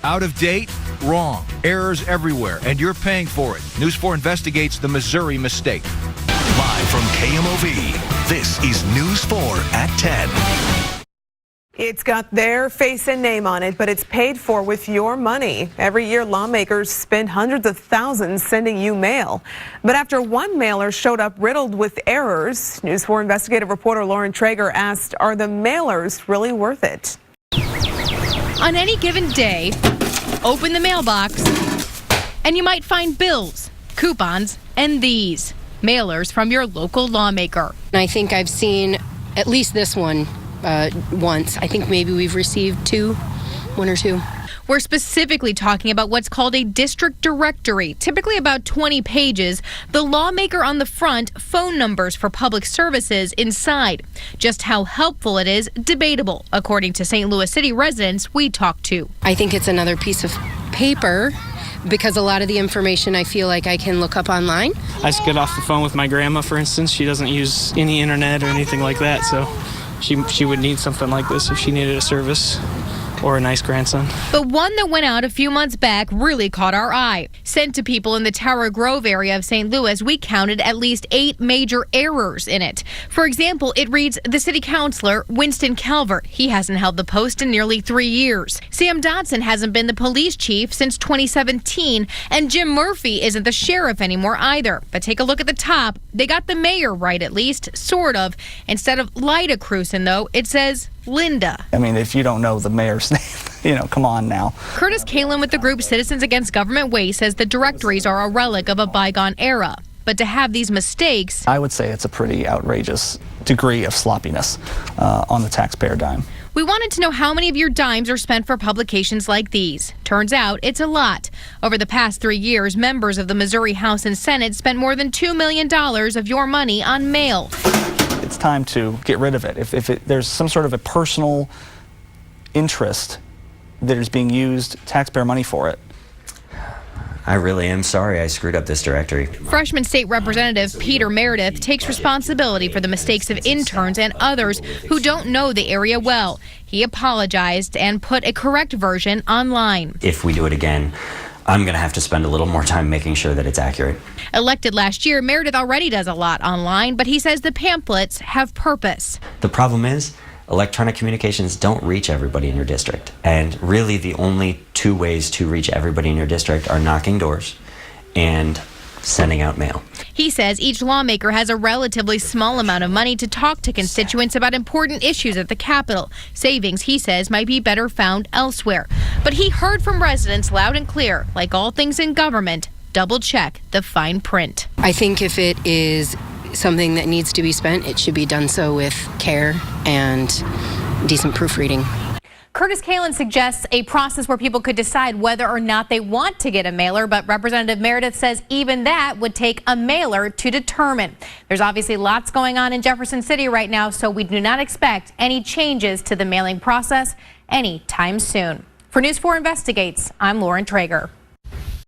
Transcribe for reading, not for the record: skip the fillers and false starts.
Out of date? Wrong. Errors everywhere, and you're paying for it. News 4 investigates the Missouri mistake. Live from KMOV, this is News 4 at 10. It's got their face and name on it, but it's paid for with your money. Every year, lawmakers spend hundreds of thousands sending you mail. But after one mailer showed up riddled with errors, News 4 investigative reporter Lauren Traeger asked, are the mailers really worth it? On any given day, open the mailbox, and you might find bills, coupons, and these mailers from your local lawmaker. I think I've seen at least this one once. I think maybe we've received one or two. We're specifically talking about what's called a district directory, typically about 20 pages. The lawmaker on the front, phone numbers for public services inside. Just how helpful it is, debatable, according to St. Louis City residents we talked to. I think it's another piece of paper because a lot of the information I feel like I can look up online. I just get off the phone with my grandma, for instance. She doesn't use any internet or anything like that, so she would need something like this if she needed a service or a nice grandson. But one that went out a few months back really caught our eye. Sent to people in the Tower Grove area of St. Louis, we counted at least 8 major errors in it. For example, it reads, the city councilor, Winston Calvert. He hasn't held the post in nearly 3 years. Sam Dodson hasn't been the police chief since 2017. And Jim Murphy isn't the sheriff anymore either. But take a look at the top. They got the mayor right, at least, sort of. Instead of Lyda Cruson, though, it says Linda. I mean, if you don't know the mayor's name, come on now. Curtis Kalin with the group Citizens Against Government Waste says the directories are a relic of a bygone era. But to have these mistakes, I would say it's a pretty outrageous degree of sloppiness on the taxpayer dime. We wanted to know how many of your dimes are spent for publications like these. Turns out it's a lot. Over the past 3 years, members of the Missouri House and Senate spent more than $2 million of your money on mail. It's time to get rid of it. If there's some sort of a personal interest that is being used, taxpayer money for it. I really am sorry I screwed up this directory. Freshman State Representative Peter Meredith takes responsibility for the mistakes of interns and others who don't know the area well. He apologized and put a correct version online. If we do it again, I'm going to have to spend a little more time making sure that it's accurate. Elected last year, Meredith already does a lot online, but he says the pamphlets have purpose. The problem is, electronic communications don't reach everybody in your district. And really the only 2 ways to reach everybody in your district are knocking doors and sending out mail. He says each lawmaker has a relatively small amount of money to talk to constituents about important issues at the Capitol. Savings, he says, might be better found elsewhere. But he heard from residents loud and clear, like all things in government, double check the fine print. I think if it is something that needs to be spent, it should be done so with care and decent proofreading. Curtis Kalin suggests a process where people could decide whether or not they want to get a mailer, but Representative Meredith says even that would take a mailer to determine. There's obviously lots going on in Jefferson City right now, so we do not expect any changes to the mailing process anytime soon. For News 4 Investigates, I'm Lauren Traeger.